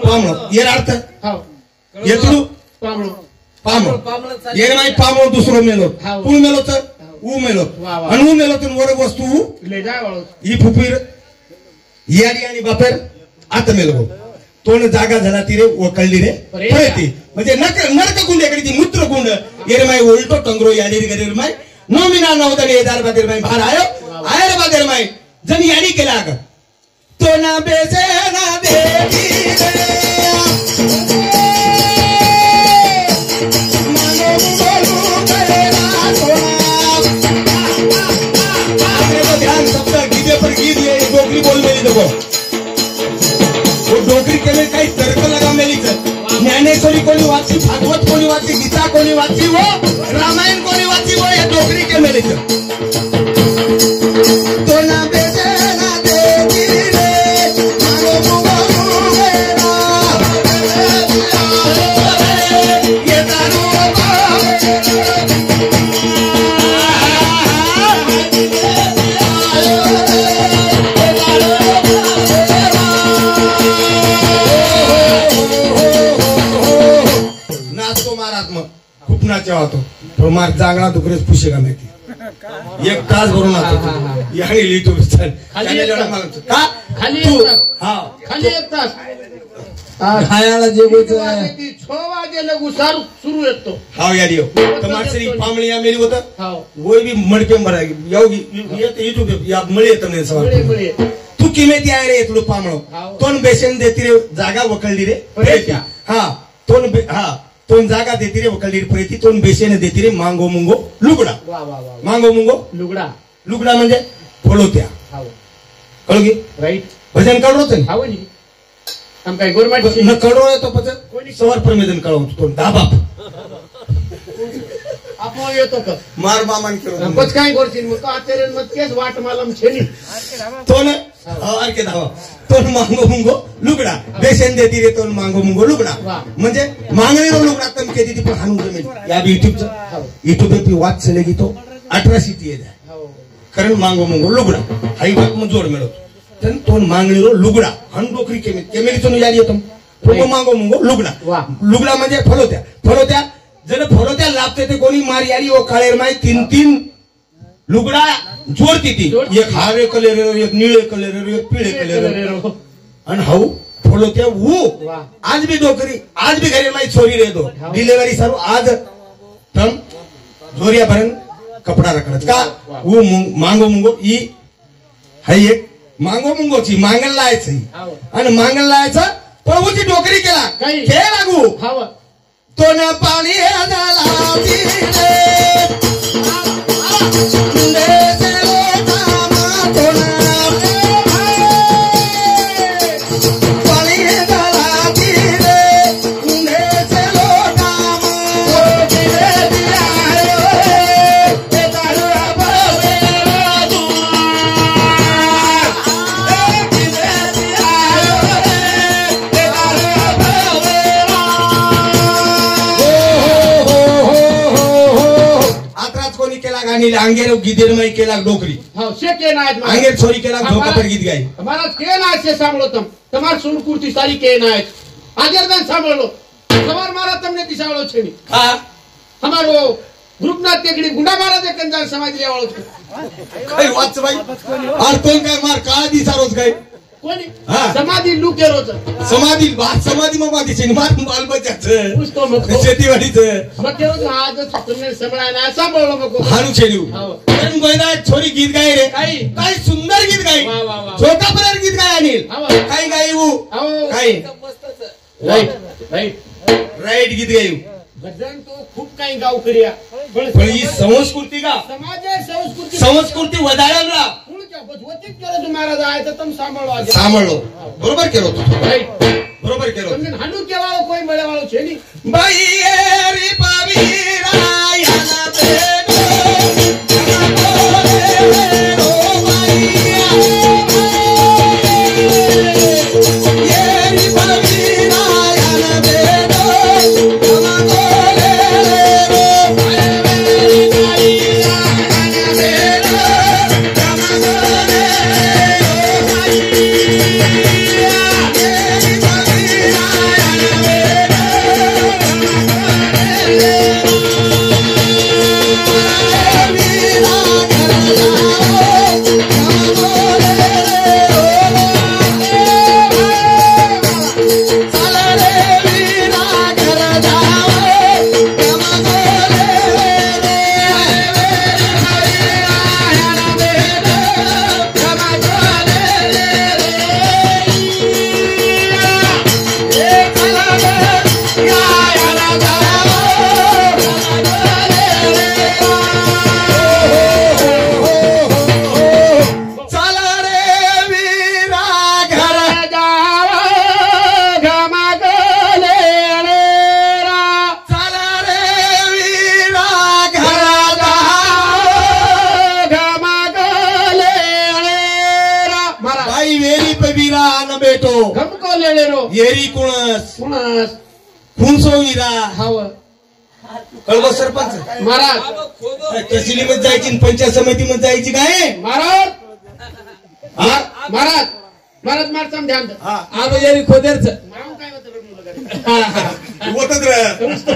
पामळो येर अर्थ येतलू पामळो येर माई पामळो दुसरो मेलो तू मेलो तर ऊ मेलो आणि ऊ मेलो तर वर वस्तू ही फुफीर याडी आणि बापेर आता मेलो तोंड जागा झाला ती रे वकळली रे पळती म्हणजे नरक गुंड्याकडे ती मूत्र गुंड येर माई उलटो टंगरो याडी गरीर माई नोमिना नवदने दार बादेर माई बाहेर आयर बादेर माई जण याडी केला का तो ना बेसे ना देवी ध्यान शब्द गीते पर गीत ये डोकरी बोल मेली देखो वो डोकरी के में कई तर्क लगा मेली ज्ञानेश्वरी कोणी वाची भागवत कोणी वाची गीता कोणी वाची वो रामायण कोणी वाची वो ये डोकरी के मेली तो ना बेसे ना देवी तो मार जागना दुकरेच पुशेगा माहिती एक तास भरून आतो याने लिहितो का खाली हा खाली एक तास खायला जेवायचं 6 वाजेला गुसार सुरू येतो हाव याडी तमासरी पामळी या मेली होतं हाव वोय भी मडपे मरागी यावगी येते युट्यूब या मळे येत नाही सवाल तू किमेती आहे रे तुला पामळो तोन बेसन देती रे जागा वकळली रे हा तोन हा तोन जागा देती रे वकळली रे प्रेती तोन बेसन देती रे मांगो मुंगो लुगडा मांगो मुंगो लुगडा म्हणजे फोळोत्या हाव कळगी राईट भजन कळरोच नाही हाव नी हम काय गवर्नमेंट न कळरो तो पच कोणी सवार प्रमेदन कळवतो तो दाबा आपण येतो का मार मामान करो बस काय करतील मग आचरण मत केस वाट मालम छेनी तो न और के दावा तो मांगो मुंगो लुगडा बेसन देती रे तो मांगो मुंगो लुगडा म्हणजे मांगणी रो लुगडा तम केती ती पण हाणून जमेल या युट्यूब पे वाच चलेगी तो 18 सिटी आहे कारण मांगो मुंगो लुगडा हाई बात मग जोड मिळतो तन तो मांगणी रो लुगडा हन डोकरी केमेली तो यारी येतो तो मांगो मुंगो लुगडा म्हणजे फलोत्या जर फलोत्या लाभते ते कोणी मार यारी ओ काळेर माय 3 लुगडा जोडती ती एक हावे कलर एक निळे कलर एक पिळे कलर आणि हाऊ फलोत्या वो आज भी डोकरी आज भी घरे माय छोरी रे दो डिलिव्हरी सर्व आज तम जोरिया भरन कपडा रखत का वो मांगो मुंगो ई हाय एक मांगो मुंगोची मांगल लायची आणि मांगल लायचं प्रभूची डोकरी केला खेळ लागू तो न पाणी झाला अंगेर गीदेर में केला डोकरी हां से के ना अंगेर छोरी केला धोका पर गीत गाई हमारा के ना से सांभळो तम तमार सुन कुर्ती सारी के ना आगर दन सांभळलो सवार मारा तुमने दिसावळो छेनी हां हमारो ग्रुप ना तेगडी गुंडा मारा दे कंजान समाज ले आवळो काय वाच भाई और कोण काय मार काळा दिसारोच काय कोणी समाधी लुके रोज समाधी मग छेनी मार बाल बच्चाच उसतो मग शेतीवाडीच मग ते रोज आज तुमने संभळाना सांभळलो मग हारू छेनी पण गोयना छोरी गीत गाय रे काय सुंदर गीत गाय छोटा पर गीत गाय अनिल काय गाय वो काय राईट गीत गाय भजन तो खूप काही गाव करिया पण ही संस्कृती का समाज संस्कृती वदाळला भगवतीत केलं तुम्हाला जायचं तम सांभाळलो बरोबर केलो बरोबर केलो हांडू केवाळो कोई मळेवाळो छेनी बाई रे पावीरा याना घमको लेलेरो येरी कुणस कुणास कुणसो विरा हाव कळवा सरपंच महाराज तहसीली मध्ये जायची पंचायत समिती मध्ये जायची काय महाराज महाराज महाराज मारसम ध्यान आब येरी खोदेरच नाव काय होतं होतच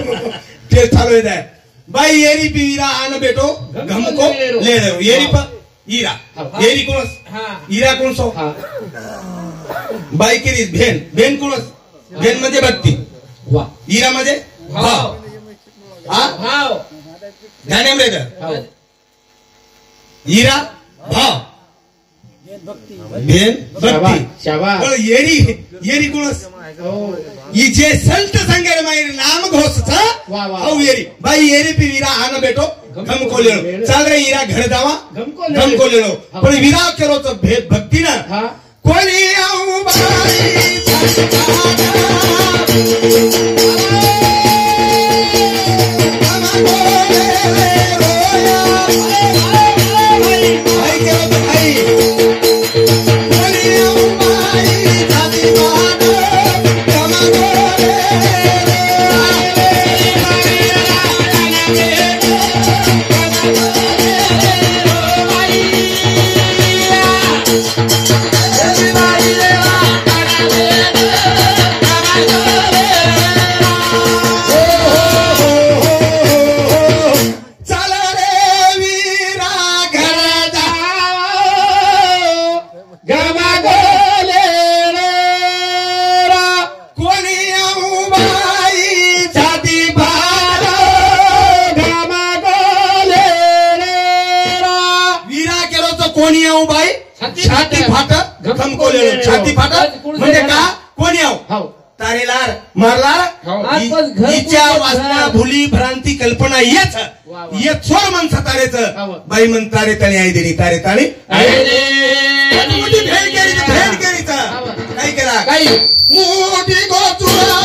ते चालू आहे बाई येरी पिरा आन बेटो घमको लेलेरो येरी प ईरा येरी कुणस ईरा कुणसो बाई केली भेन भेन कुणस भेन मध्ये भक्ती वा ईरा मध्ये भाव भाव ध्यान ईरा भाव भेन भक्ती शाबास पण येरी येरी कुणस ई जे संत संगेर मायर नाम घोष था औ येरी बाई येरी पी वीरा आन बेटो घमको लेलो चाल रे ईरा घर जावा घमको लेलो पण वीरा केलो तो भक्ती ना कोणी आऊ बाई छाती फाटक घमको लेलो छाती फाटक म्हणजे का कोणी आव तारेलार मारलार हिच्या वासना भुली भ्रांती कल्पना येच ये छोर मन तारेच बाई मन तारे तणी आई देणी तारे ताणी मोठी भेट केली काय केला काही मोठी गोचुरा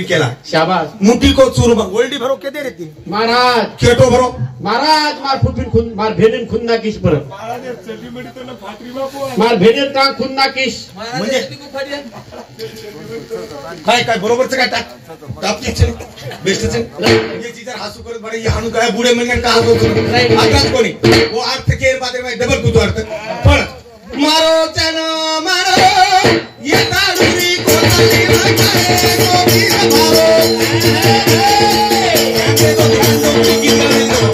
केला शाबाश मुठी को चूरमा गोल्डी भरो के दे रहती महाराज केटो भरो महाराज मार फुटून खुन मार भेनेन खुन्ना किस पर मार भेनेन टांग खुन्ना किस म्हणजे काय काय बरोबरच काय टाक टापते चल बेस्ट चल ये चीजर हासू करत बडे ये हाणू काय बुडे म्हणजे का हासू आकाश कोणी वो अर्थ केर बादे में डबल कुतो अर्थ पण मारो चन मारो ये तालुरी कोताली लगाए तो भी मारो ये तो ध्यान दो की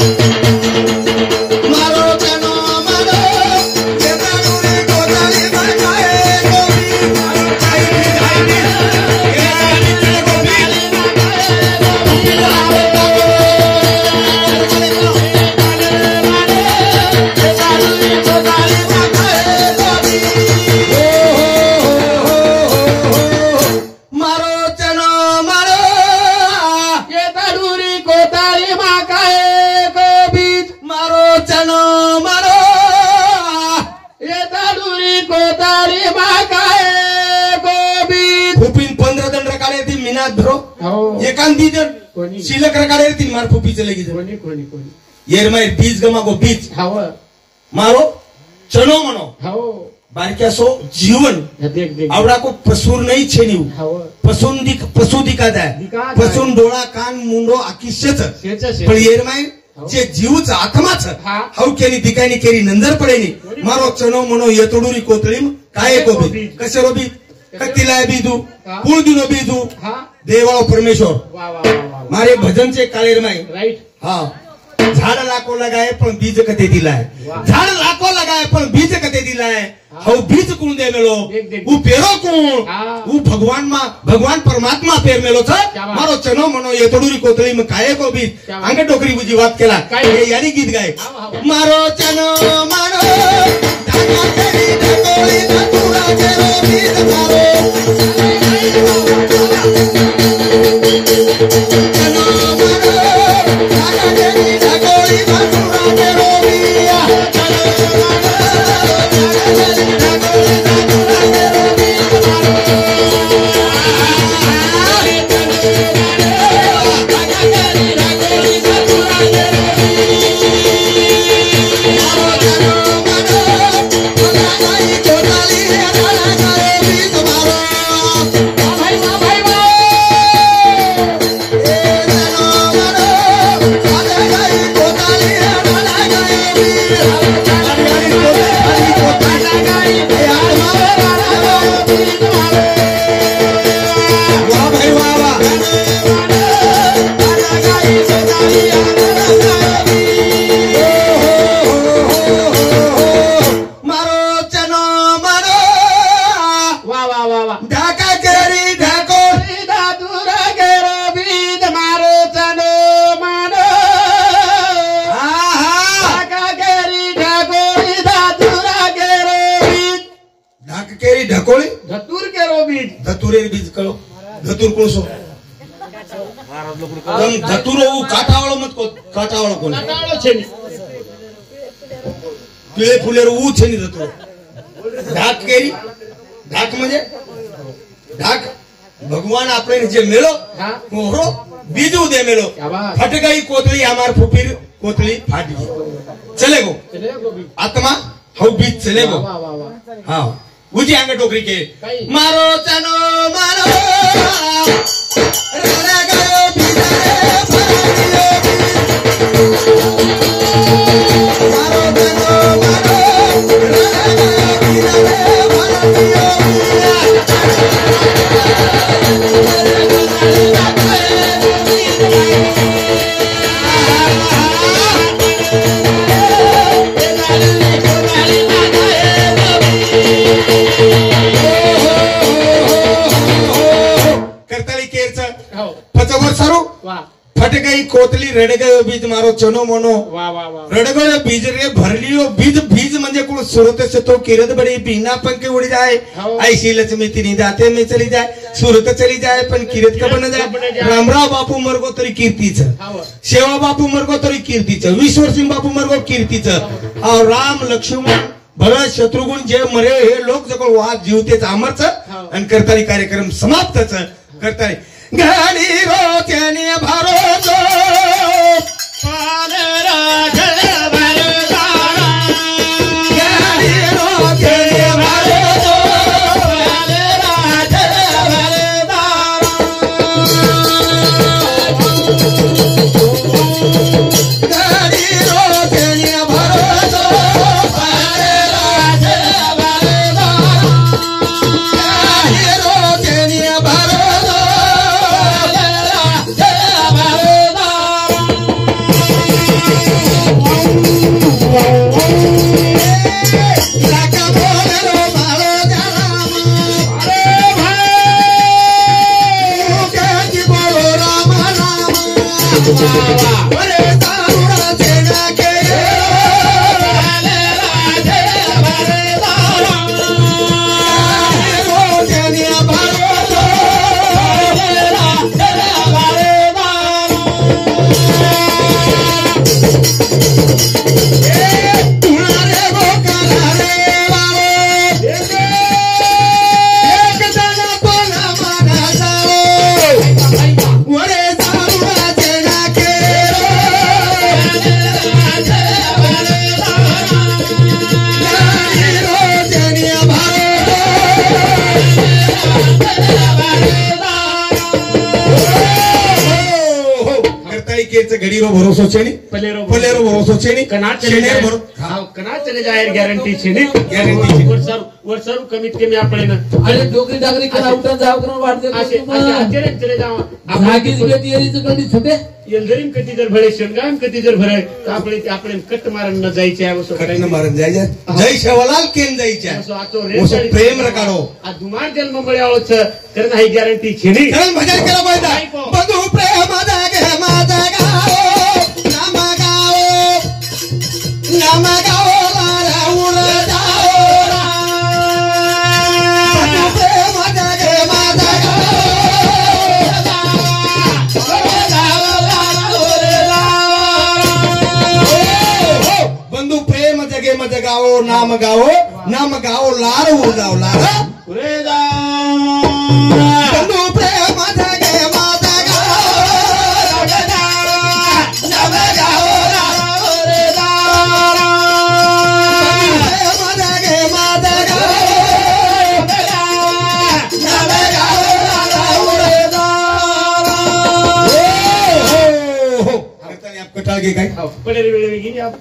कोदाळी मागाय गोबी फुपीन 15 दंड रकाडे ती मिनात धरो हो एकांदी जर कोणी शिलक रकाडे ती मार फुपीचे लगी कोणी कोणी कोणी येर माय बीज गमा गो बीज हव मारो चनो मनो हो बारक्या सो जीवन देख देख आवड़ा को पसूर नहीं छेनिव हव पशु दिखा जाए दिखा पसून डोळा कान मुंडो आकिशेच शेच पण येर माय जे जीवच आत्माच हा. हाऊ केली दिकानी केली नंदर पडेनी मारो चनो मनो येतडुरी कोतळीम काय कोबी कशरो बी कत्तीला बीजू हा. कुळ दिनो बीजू हा देवाळो परमेश्वर वा वा वा वा मारे भजन से कालेर माय राईट हाँ झाड़ लाखों लगाए पण बीज कते दिला है वाह. झाड़ लाखों लगाए पण बीज कते दिला है हाँ. हाउ बीज कौन दे मेलो देख, देख. वो पेरो कौन हाँ. वो भगवान परमात्मा पेर मेलो छ क्या बात. मारो चनो मनो ये तोडुरी कोतळी में काये को बीज क्या बात. अंगे टोकरी बुजी बात केला काय? हे यारी गीत गाय हाँ, हाँ, हाँ. मारो चनो मारो धागा तेरी ढकोली धतुरा केरो बीज मारो चनो मारो धागा तेरी ढकोली धतुरा केरो बीज ढकोळी धतूर केरो बीज धतुरे बीज कळो धतुर कोसो धतुरो काटावळो मत को काटावळो कोण नटाळो छेनी पिळे फुलेर ऊ छेनी धतुरो ढाक केरी ढाक म्हणजे ढाक भगवान आपले जे मेलो हा मोहरो बीजू दे मेलो क्या बात. फट गई कोतली हमार फुफीर कोतली फाट गई चले गो चले गोबी आत्मा हाउ बीज चले गो वा वा वा हाँ उजी आंगे टोकरी के काही. मारो चनो मारो रड़ा गयो बिजारे फरादियो मारो चनो मारो रड़ा गयो बिजारे फरादियो करताली केरचं हो पचवर सारू वा फट गई कोतली रड गयो बीज मारो चनो मोनो वा वा वा रड गयो बीज रे भरलियो बीज बीज म्हणजे कोण सुरत से तो किरत बड़ी बिना पंखे उड़ जाए हो. ऐसी लक्ष्मी तिनी जाते में चली जाए सुरत चली जाए पण किरत का बन जाए रामराव बापू मरगो तरी कीर्तीचं हो सेवा बापू मरगो तरी कीर्तीचं विश्वसिंह बापू मरगो कीर्तीचं और राम लक्ष्मण भरत शत्रुघ्न जे मरे हे लोक जवळ वाद जीवतेच अमरच हो. आणि करताली कार्यक्रम समाप्तच करताली घडी रोत्याने भरोसो घडी रोत्याने भरोसो घडी रोत्याने भरोसो घडी रोत्याने भरोसो लाका बोलेरो भालो जाम अरे भाई मुकेजी बोलो राम राम अरे दारुड़ा सेना के रोजनिया भरोसो तुम्हारे वो करारे वाले केच घडी रो भरोसो छेनी पलेरो पलेरो भरोसो छेनी कना चले जाहीर गॅरंटी छेनी गॅरंटी वर्षारू कमीत कमी आपण अरे डोकरी डागरी करा उठा जाव करून वाढते चले जाव भागीच गती येरीच कधी छते येलदरीम कधी जर भरे शेणगाम कधी जर भरे तर आपण कट मारन न जायचे आवश्यक कटन मारन जायचे जय शेवलाल केन जायचे प्रेम रकाडो आ दुमार जन्म मळ्याळो छ कारण ही गॅरंटी छेनी कारण भजन केला पाहिजे बंधू प्रेम जागे माझा गाओ नाम गाओ लारा उर जाओ बंधू प्रेम जागे माझा बंधू प्रेम जगे मज गाओ नाम गाओ लार उर जाओ लार उरे जाओ बंधू प्रेम जगे मज गाओ नाम गाओ लार उर जाओ प्रेम जगे मज गाओ नाम गाओ लार उर जाओ आप कटाळ के काय पलेरी वेळे गेली आप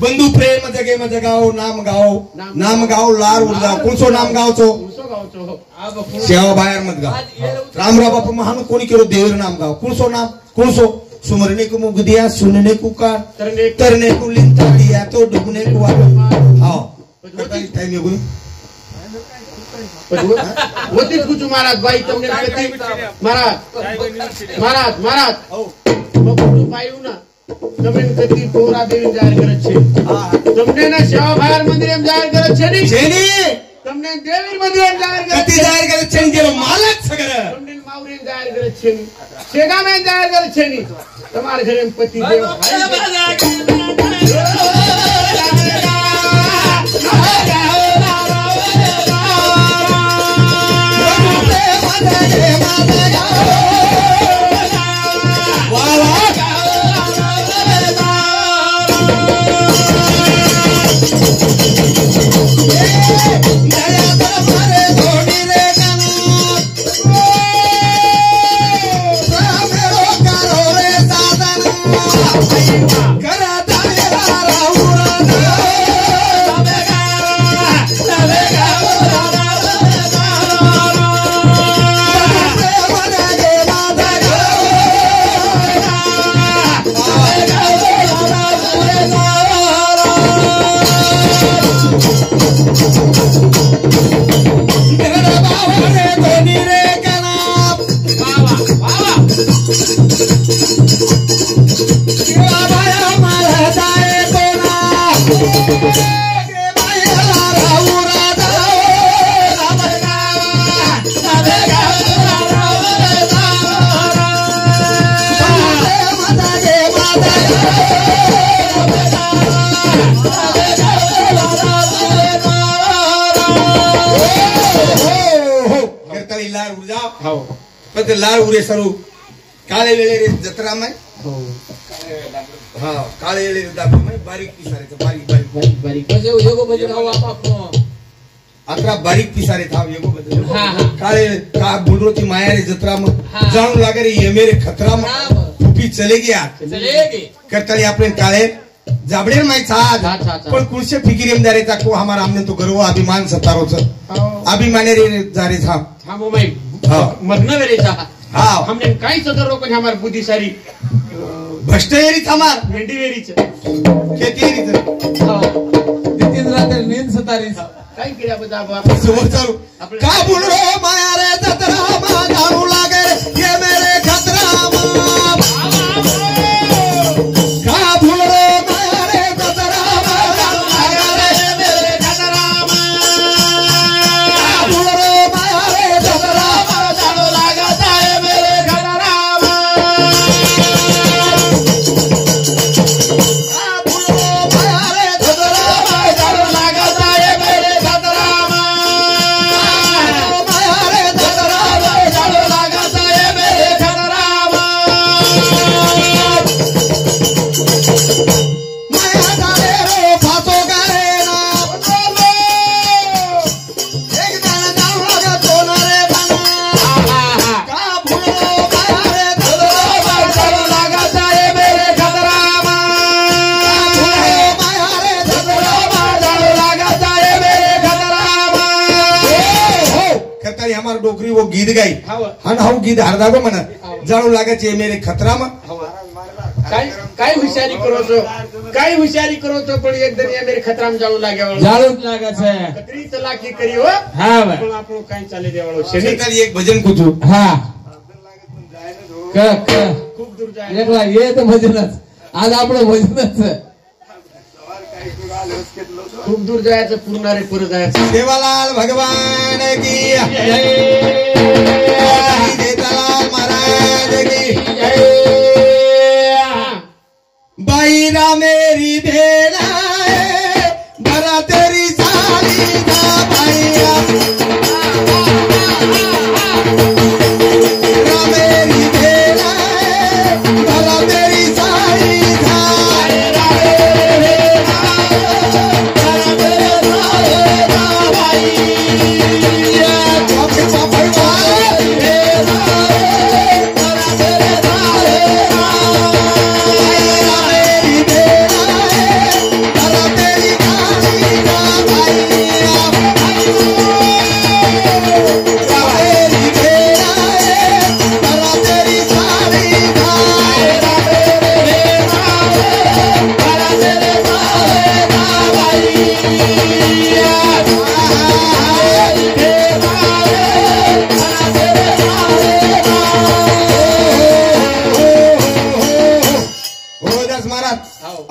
बंधू प्रेम जगे मज गाओ नाम गाओ लार उर जाओ कोणसो नाम गावचो शेवा बाहेर मत गाव रामराव बापू महानु कोणी केलो देवर नाम गाव कोणसो नाम कोणसो सुमरने को मुग दिया सुनने को कार तरने को लिंता दिया तो डुबने को आओ टाइम येगुन होतीच कुछ महाराज बाई तुमने महाराज बकुटू पायू ना તમે કદી પોરા દેવી જાહેર કરે છે તમને ના સેવા ભાર મંદિર એમ જાહેર કરે છે ની છેની તમને દેવી મંદિર એમ જાહેર કરે કદી જાહેર કરે છે જેનો માલક સગર તમને માવરી જાહેર કરે છે ની સેગા મે જાહેર કરે છે ની તમારા ઘરે પતિ દેવ लाल उरे सरू काळे वेळे जत्रा माय हा काळे वेळे दाखव माय बारीक पिसारे बारीक कसे योगो भजन गाव आप अकरा बारीक पिसारे थाव योगो भजन काळे का बुलरोती माया रे जत्रा मग जाऊन लागे रे ये मेरे खतरा मग फुफी चलेगी करतानी आपण काळे जाबडेर माय छाज पण कुलसे फिकिरीमदारे ता को हमारा हमने तो गर्व अभिमान सतारो छ अभिमाने रे जारे था थांबो माय मग्न वेरेचा हमने काही सदर रोकन हमार बुद्धि सारी भ्रष्टयरी थमार मेंढी वेरीच केतीरी नितीन रात्र नींद सतारी काही किड्या बजा बाप समोर चालू का बोल रो माया रे जत्रा मा जाणू लागे ये मेरे खतरा मा का बोल रो माया रे जत्रा मा जाणू लागे रे मेरे खतरा मा का बोल रो माया रे जत्रा मा जाणू लागे रे मेरे खतरा मा का बोल रो माया रे जत्रा मा जाणू लागे रे मेरे खतरा मा माया रे भरतानी हमार डोकरी वो गीत गाई हाव. आणि हाऊ गीत हरदागो म्हणा जाणू लागायचे मेरे खतरामा काय हुशारी करोतो काय हुशारी करोतो पण एकदम या मेरे खतराम जाऊ लाग्यावळ जाळूच लागायचं कत्री चलाकी करी हो हा बा. पण आपण काय चाले देवाळो शनी शेतकरी एक भजन कुतू हा क खूप दूर जाय एकला ये तर भजनच आज आपलं भजनच खूप दूर जायचं पूर्ण रे पुढे जायचं देवालाल भगवान की देतालाल महाराज की बाईरा मेरी भेड़ा है भरा तेरी साली का भैया मेरी भेड़ा है भरा तेरी साली का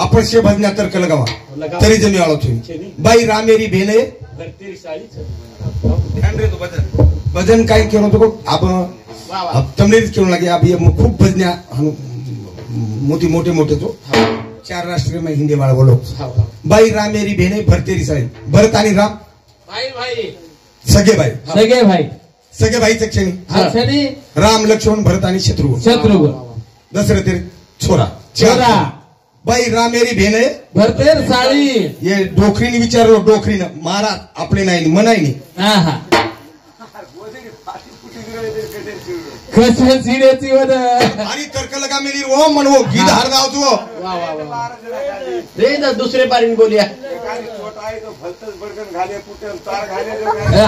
अपश्य भजना तर्क लगावा तरी जमी आलो तुम्ही बाई रामेरी भेन आहे भजन काय केलं होतं आपण तमनेच केलं लागे अब ये खूप भजन्या मोठी मोठे मोठे तो 4 राष्ट्रीय में हिंदी वाला बोलो बाई रामेरी भेन आहे भरतेरी साडी भरत आणि राम भाई सगे भाई सगे भाई क्षणी राम लक्ष्मण भरत आणि शत्रुघ्न दशरथ छोरा बाई रामेरी भेन आहे भरतेर साडी ये डोकरीने विचारलो डोकरीनं महाराज आपले नाही म्हणायनी कशा सिड्याची वर आणि तर्क लगा मेरी वो म्हणवो गीत हार गाव तू रे ना दुसरे बारीन बोलिया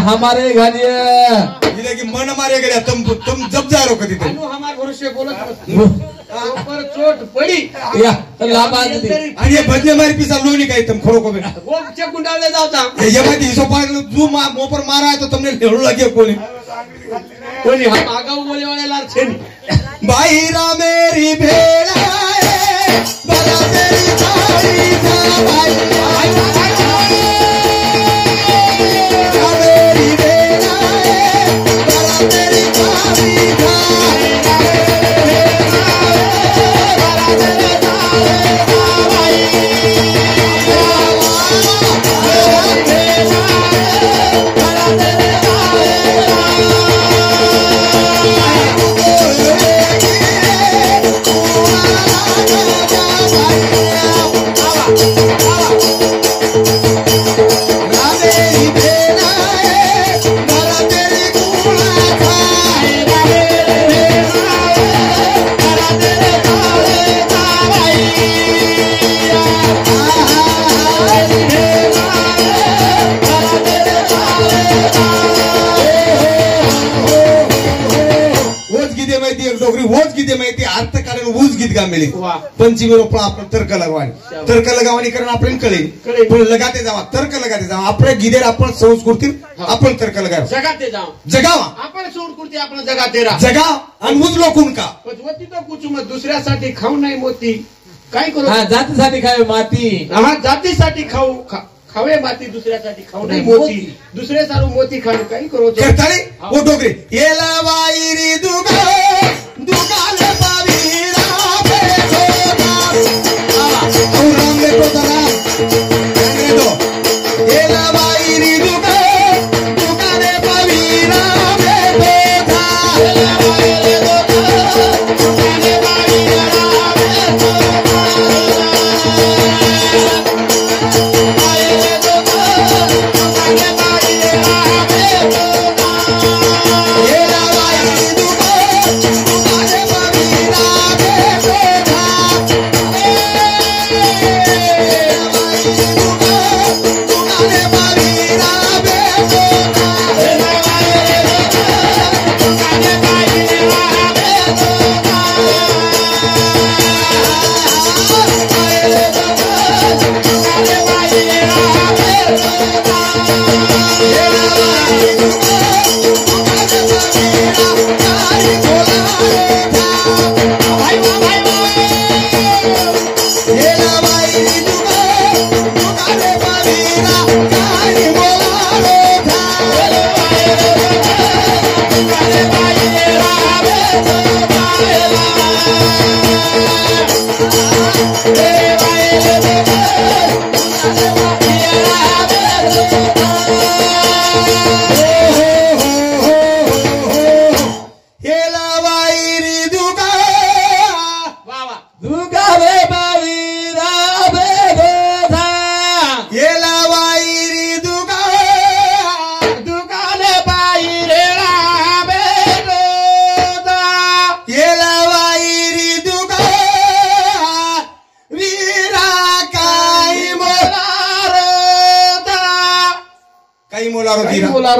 हमारे घालिए की मन मारे गया तुम जब जा रो कधी हमारे भरोसे बोलत ऊपर चोट पड़ी या लाभात आणि हे भजने मारी पिसा लोणी काय तुम खरो को वो चक्कू डालने जाता ये माहिती हिशोबा जो मोपर मारा है तो तुमने लेडू लगे कोणी हम आगा बोले वाले लाल छेनी भाई रामेरी भेड़ा है भला तेरी साड़ी का भाई रामेरी भेड़ा है भला तेरी साड़ी का अर्थ कारण ऊस गीत गा मिळेल पंचमी रोपळा आपण तर्क लगावानी कारण आपल्याला कळेल पण लगाते जावा तर्क लगाते जावा आपल्या गीतेला आपण संस्कृती आपण तर्क लगाव जगावा आपण संस्कृती आपण जगाते जगा आणि ऊस लोकून का होती तो कुछ मग दुसऱ्यासाठी खाऊ नाही मोती काय करू जातीसाठी खावे माती जातीसाठी खाऊ खावे माती दुसऱ्यासाठी खाऊ नाही मोती दुसरे सारू मोती खाऊ काही करू करताळे वो डोगरे येला वाईरी दुकान पावीरा राम ने तो दरा येला वाईरी दुकान पावीरा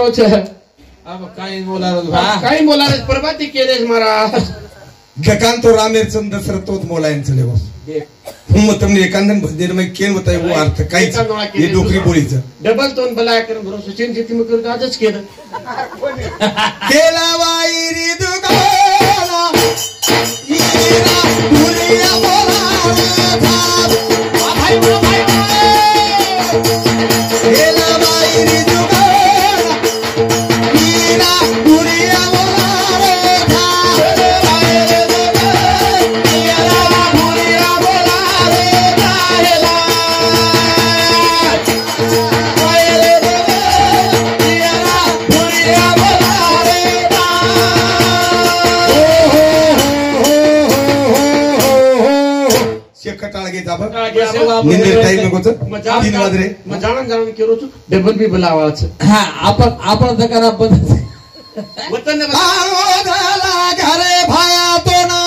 बोलारो छे अब काही बोलारो भा काही बोलारे प्रभाती केलेस महाराज गकान तो रामेर चंद दशरथ तो मोलायन चले बस हम तुमने एकांदन भजन में केन बताए वो अर्थ काहीच ये डोकरी बोलीचं डबल तोन बलाय कर भरोसा सचिन जिती मग कर आजच केलं केला वाईरी दुगाला ईरा दुनिया बोलावा भाई भाई केला वाईरी दुगाला ईरा दुनिया जाणून केलो तू डबल बी बोलावाच हा आपण जरा बदल वतन घरे भाया तो ना